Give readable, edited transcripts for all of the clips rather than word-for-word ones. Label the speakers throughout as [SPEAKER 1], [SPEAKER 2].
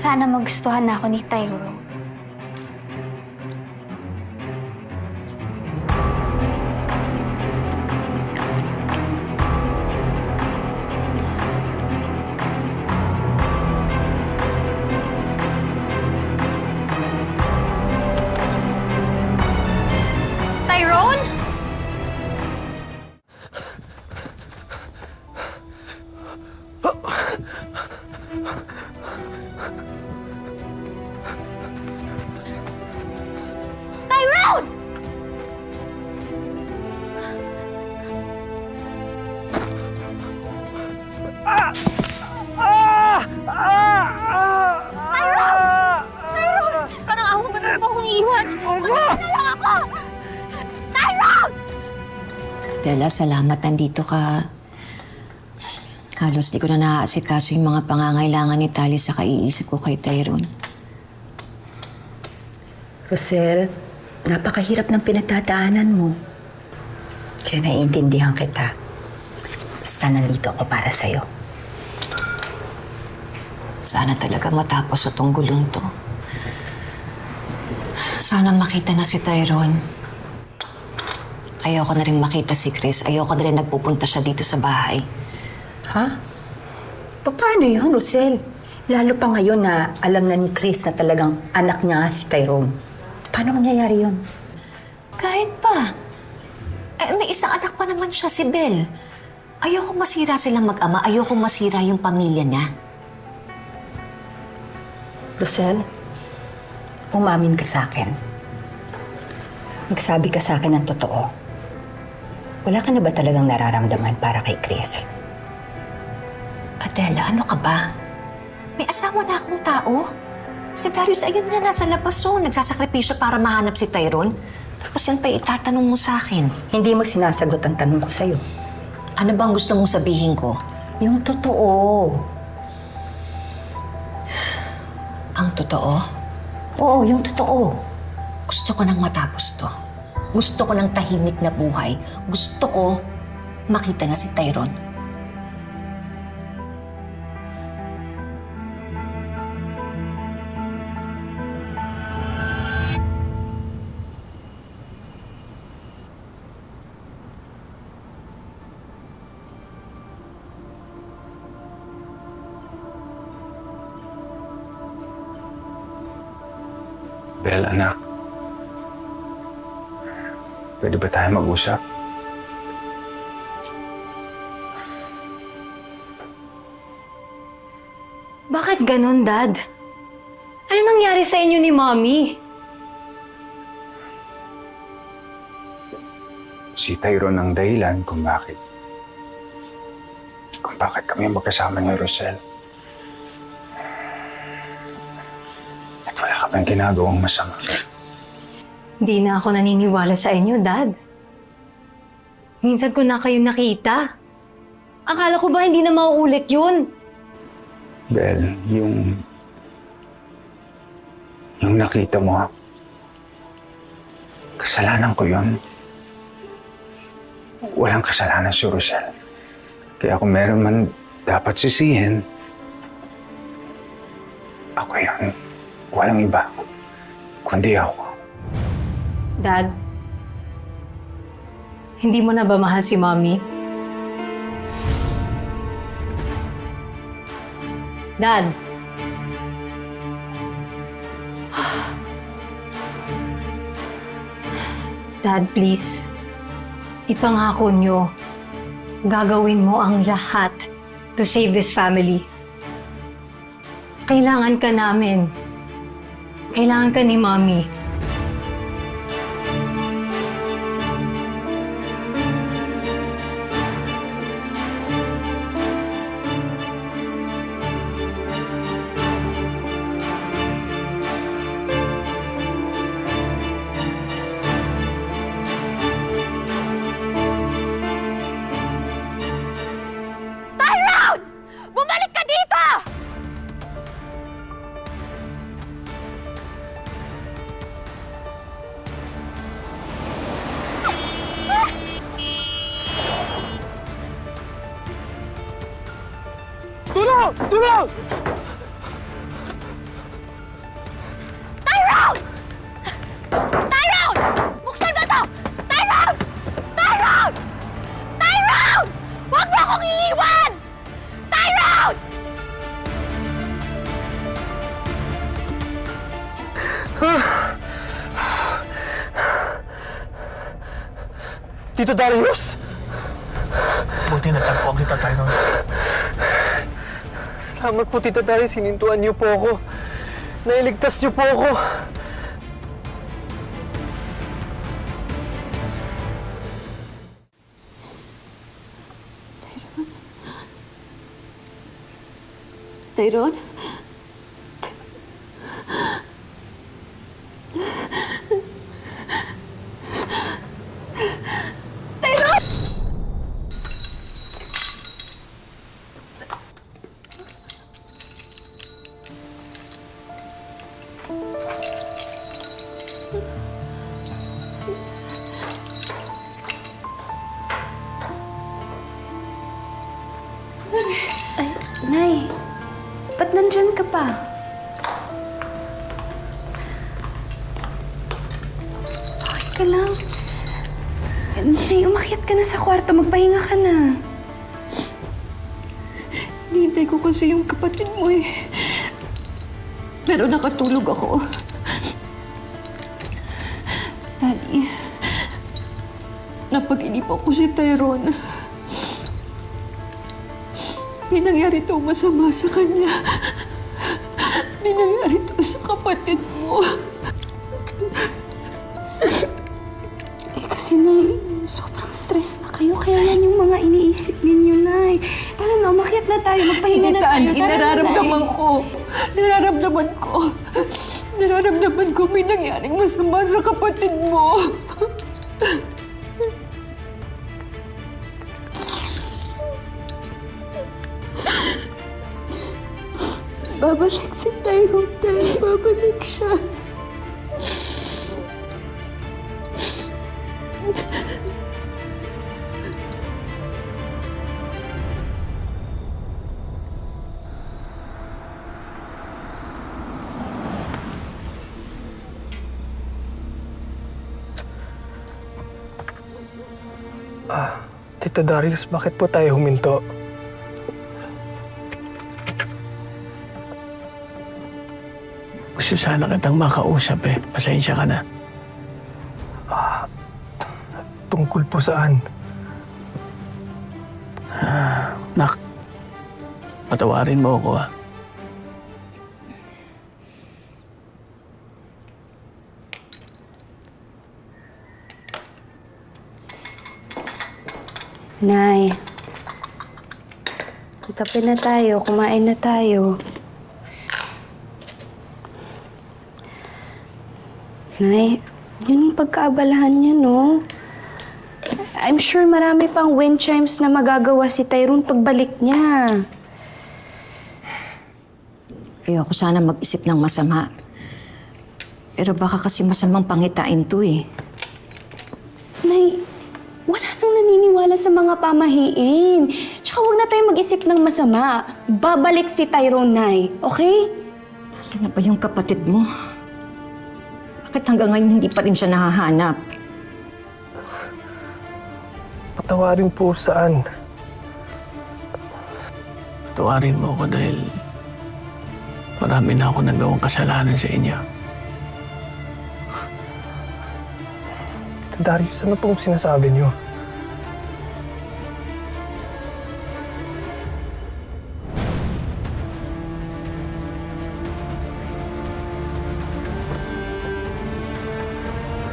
[SPEAKER 1] Sana magustuhan na ako ni Tyrone. Tyrone? Tyrone! Tyrone! Parang ako ba naman akong iiwan? Magkakaroon na lang ako! Tyrone!
[SPEAKER 2] Dela, salamat nandito ka. Halos di ko na naaasikaso yung mga pangangailangan ni Tali sa kaiisip ko kay Tyrone.
[SPEAKER 3] Rosel, napakahirap ng pinagdadaanan mo. Kaya naiintindihan kita. Basta nandito ako para sa'yo.
[SPEAKER 2] Sana talaga matapos itong gulong to. Sana makita na si Tyrone. Ayoko na rin makita si Chris. Ayoko na rin nagpupunta siya dito sa bahay.
[SPEAKER 3] Ha? Paano yun, Rosel? Lalo pa ngayon na alam na ni Chris na talagang anak niya si Tyrone. Paano mangyayari yun?
[SPEAKER 2] Kahit pa. May isang anak pa naman siya, si Belle. Ayoko masira silang mag-ama. Ayoko masira yung pamilya niya.
[SPEAKER 3] Rosel, umamin ka sa akin. Magsabi ka sa akin ng totoo. Wala ka na ba talagang nararamdaman para kay Chris?
[SPEAKER 2] Adela, ano ka ba? May asawa na akong tao. Si Darius, ayun nga, nasa labas o. Nagsasakripisyo para mahanap si Tyrone. Tapos yan pa itatanong mo sa akin.
[SPEAKER 3] Hindi mo sinasagot ang tanong ko sa'yo.
[SPEAKER 2] Ano bang gusto mong sabihin ko?
[SPEAKER 3] Yung totoo.
[SPEAKER 2] Ang totoo?
[SPEAKER 3] Oo, yung totoo.
[SPEAKER 2] Gusto ko nang matapos to. Gusto ko ng tahimik na buhay. Gusto ko makita na si Tyrone.
[SPEAKER 4] Belle, anak. Pwede ba tayo mag-usap?
[SPEAKER 1] Bakit ganon, Dad? Ano nangyari sa inyo ni Mommy?
[SPEAKER 4] Si Tyrone ang dahilan kung bakit kami magkasama ni Rosel. At wala ka pang ginagawang masama.
[SPEAKER 1] Hindi na ako naniniwala sa inyo, Dad. Minsan ko na kayo nakita. Akala ko ba hindi na mauulit yun?
[SPEAKER 4] Belle, yung nakita mo, kasalanan ko yun. Walang kasalanan si Rosel. Kaya kung meron man dapat sisihin, ako yun. Walang iba, kundi ako.
[SPEAKER 1] Dad, hindi mo na ba mahal si Mommy? Dad. Dad, please. Ipangako nyo, gagawin mo ang lahat to save this family. Kailangan ka namin. Kailangan ka ni Mommy. Bumalik ka dito!
[SPEAKER 5] Tulong! Tulong! Tito Darius!
[SPEAKER 6] Buti natagpuan kita, Tyrone.
[SPEAKER 5] Salamat po, Tito Darius. Sinintuan niyo po ako. Nailigtas niyo po ako.
[SPEAKER 2] Tyrone?
[SPEAKER 7] Nay, ba't nandyan ka pa? Okay ka lang? Nay, umakyat ka na sa kwarto. Magpahinga ka na.
[SPEAKER 2] Hinihintay ko kasi yung kapatid mo eh. Pero nakatulog ako. Daddy, napag-inipan ko si Tyrone. May nangyari to masama sa kanya. May nangyari to sa kapatid mo.
[SPEAKER 7] Kasi, Nay, sobrang stress na kayo. Kaya yan yung mga iniisip ninyo, Nay. Tara na, umakyat na tayo. Magpahinga na tayo. Tara na,
[SPEAKER 2] nararamdaman
[SPEAKER 7] Nay.
[SPEAKER 2] ko. Nararamdaman ko may nangyaring masama sa kapatid mo. Babalik si Tyrone, Tay. Babalik siya.
[SPEAKER 5] Tito Darius, bakit po tayo huminto?
[SPEAKER 6] Gusto sana kitang makausap eh. Pasensya ka na.
[SPEAKER 5] Tungkol po saan?
[SPEAKER 6] Nak, patawarin mo ako ah.
[SPEAKER 7] Nay, kape na tayo. Kumain na tayo. Nay, yun yung pagkaabalahan niya, no? I'm sure marami pang wind chimes na magagawa si Tyrone pagbalik niya.
[SPEAKER 2] Ayoko sana mag-isip ng masama. Pero baka kasi masamang pangitain to eh.
[SPEAKER 7] Nay, wala nang naniniwala sa mga pamahiin. Tsaka huwag na tayo mag-isip ng masama. Babalik si Tyrone, Nay. Okay?
[SPEAKER 2] Nasaan na ba yung kapatid mo? Bakit hanggang ngayon hindi pa rin siya nahahanap?
[SPEAKER 5] Patawarin po saan?
[SPEAKER 6] Patawarin mo ako dahil marami na ako nagawang kasalanan sa inyo.
[SPEAKER 5] Tito Darius, ano pong sinasabi niyo?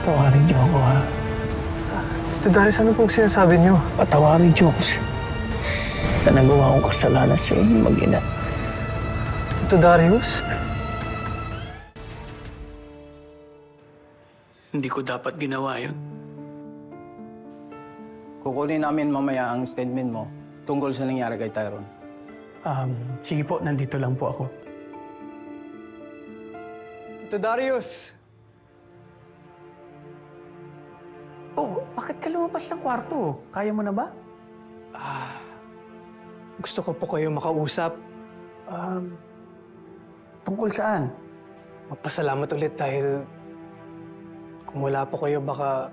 [SPEAKER 6] Patawarin niyo ako ha.
[SPEAKER 5] Tito Darius, ano pong sinasabi niyo?
[SPEAKER 6] Patawarin niyo ako sa nagawa kong kasalanan sa inyo mag-ina.
[SPEAKER 5] Tito Darius?
[SPEAKER 6] Hindi ko dapat ginawa yun.
[SPEAKER 8] Kukunin namin mamaya ang statement mo tungkol sa nangyari kay Tyrone.
[SPEAKER 5] Sige po, nandito lang po ako. Tito Darius!
[SPEAKER 6] Oh, bakit ka lumabas ng kwarto? Kaya mo na ba?
[SPEAKER 5] Gusto ko po kayo makausap.
[SPEAKER 6] Tungkol saan?
[SPEAKER 5] Magpasalamat ulit dahil kung wala po kayo, baka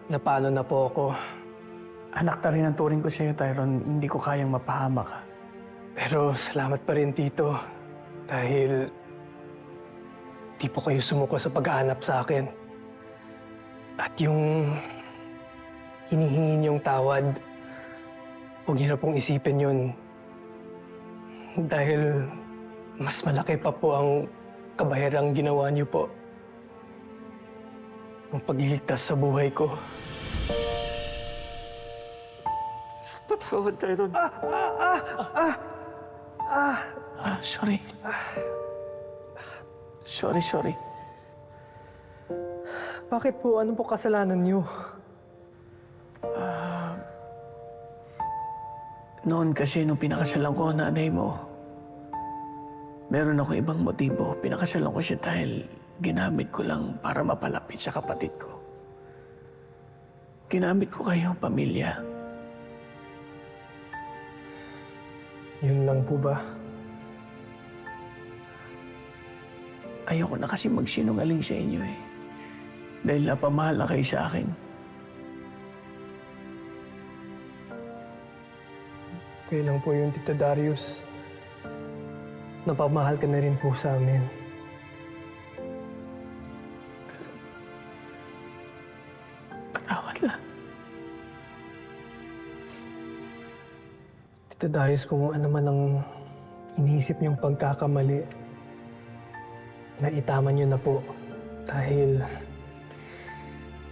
[SPEAKER 5] napano na po ako.
[SPEAKER 6] Anak na rin ang turing ko sa'yo, Tyrone. Hindi ko kayang mapahama ka.
[SPEAKER 5] Pero salamat pa rin, Tito. Dahil di po kayo sumuko sa paghahanap sa akin. At yung hinihingi niyong tawad, huwag niyo na pong isipin yun. Dahil mas malaki pa po ang kabahirang ginawa niyo po. Ang pagliligtas sa buhay ko.
[SPEAKER 6] Patawad, Tyrone. Sorry. Sorry.
[SPEAKER 5] Bakit po? Ano po kasalanan niyo?
[SPEAKER 6] Noon kasi nung pinakasalan ko ang nanay mo, meron ako ibang motibo. Pinakasalan ko siya dahil ginamit ko lang para mapalapit sa kapatid ko. Ginamit ko kayong pamilya.
[SPEAKER 5] Yun lang po ba?
[SPEAKER 6] Ayoko na kasi magsinungaling sa inyo eh. Dahil napamahal na kayo sa akin.
[SPEAKER 5] Kaya lang po yung Tito Darius. Napamahal ka na rin po sa amin.
[SPEAKER 6] Patawad lang.
[SPEAKER 5] Tito Darius, kung ano man ang iniisip niyong pagkakamali, naitama niyo na po. Dahil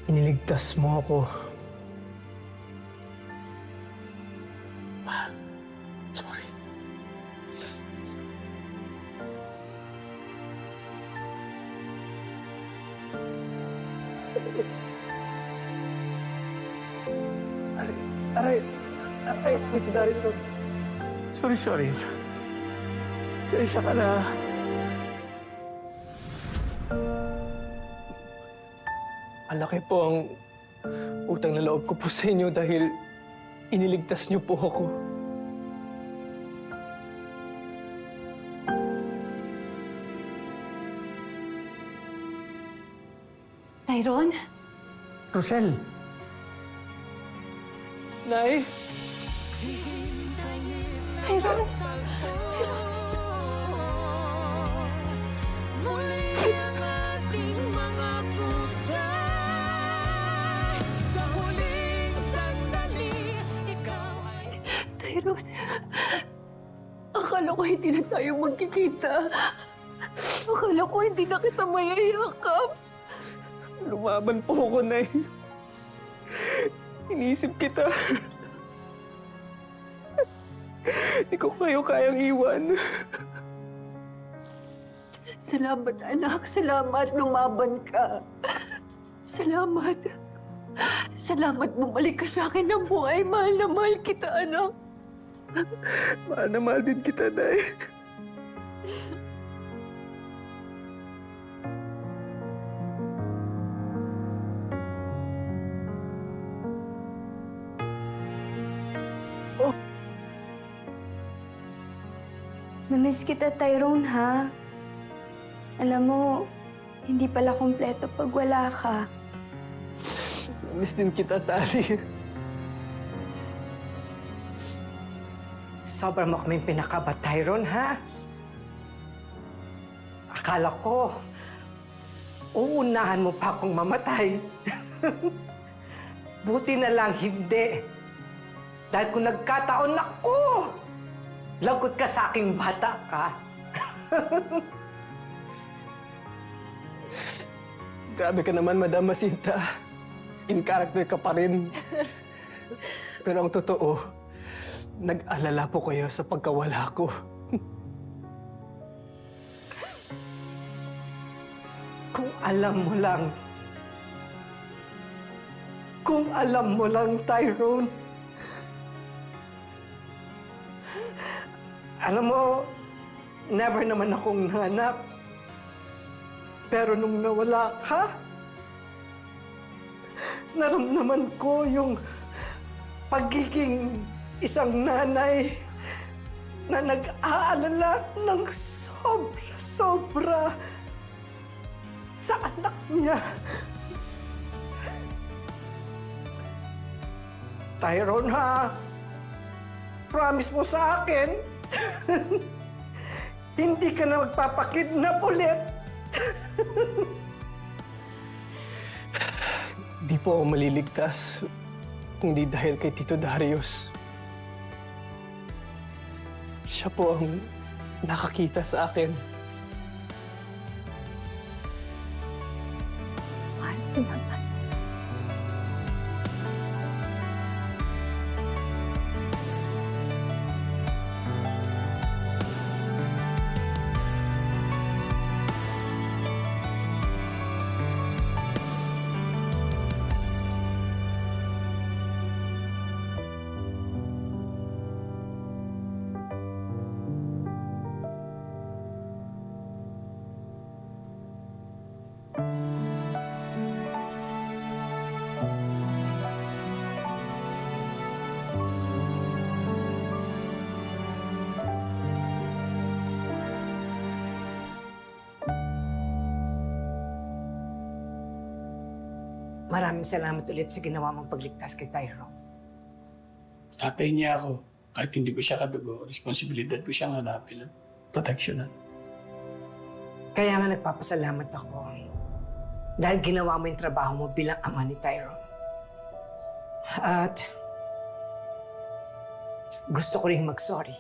[SPEAKER 5] iniligtas mo ako.
[SPEAKER 6] Sorry.
[SPEAKER 5] Aray, Tito Darius.
[SPEAKER 6] Sorry. Sorry ka na.
[SPEAKER 5] Malaki po ang utang na loob ko po sa inyo dahil iniligtas niyo po ako.
[SPEAKER 2] Tyrone?
[SPEAKER 6] Rosel,
[SPEAKER 5] Nay!
[SPEAKER 2] Tyrone?
[SPEAKER 1] Tyrone, akala ko hindi na tayo magkikita. Akala ko hindi na kita mayayakap.
[SPEAKER 5] Lumaban po ako, Nay. Iniisip kita. Hindi ko kayo kayang iwan.
[SPEAKER 1] Salamat, anak. Salamat, lumaban ka. Salamat. Salamat, bumalik ka sa akin ng buhay. Mahal na mahal kita, anak.
[SPEAKER 5] Mahal na mahal din kita, Nay.
[SPEAKER 7] Namiss kita, Tyrone, ha? Alam mo, hindi pala kompleto pag wala ka.
[SPEAKER 5] Miss din kita, Tali.
[SPEAKER 9] Sobra mo kaming pinakaba, Tyrone, ha? Akala ko, uunahan mo pa akong mamatay. Buti na lang hindi. Dahil kung nagkataon ako, lagot ka sa aking bata ka.
[SPEAKER 5] Grabe ka naman, Madam Jacinta. In character ka pa rin. Pero ang totoo, nag-alala po kayo sa pagkawala ko.
[SPEAKER 9] Kung alam mo lang, Tyrone. Alam mo, never naman akong nanganak. Pero nung nawala ka, naramdaman ko yung pagiging isang nanay na nag-aalala ng sobra-sobra sa anak niya. Tyrone, ha? Promise mo sa akin, hindi ka na magpapakidnap ulit.
[SPEAKER 5] Di po ako maliligtas. kundi dahil kay Tito Darius. Siya po ang nakakita sa akin.
[SPEAKER 1] Mahal, salamat.
[SPEAKER 9] Maraming salamat ulit sa ginawa mong pagligtas kay Tyrone.
[SPEAKER 6] Tatay niya ako. Kahit hindi ko siya kadugo, responsibilidad ko siyang hanapin at proteksyonan.
[SPEAKER 9] Kaya nga nagpapasalamat ako dahil ginawa mo yung trabaho mo bilang ama ni Tyrone. At gusto ko rin mag-sorry.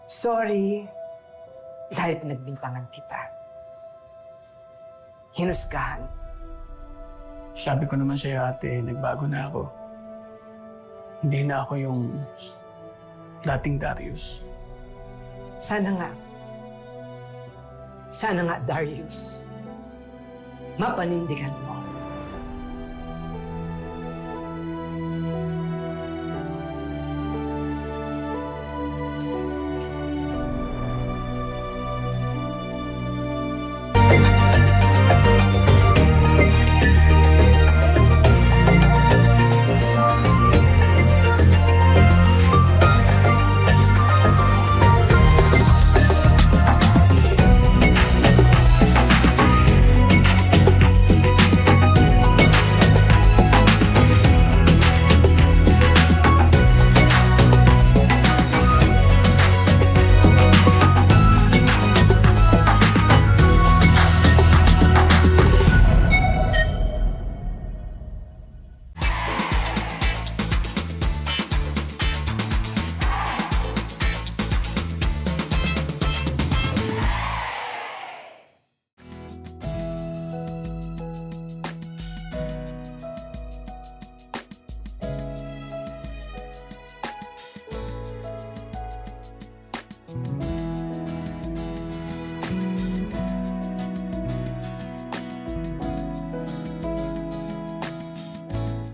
[SPEAKER 9] Sorry dahil pinagbintangan kita. Hinusgahan.
[SPEAKER 6] Sabi ko naman sa'yo, ate, nagbago na ako. Hindi na ako yung dating Darius.
[SPEAKER 9] Sana nga, Darius, mapanindigan mo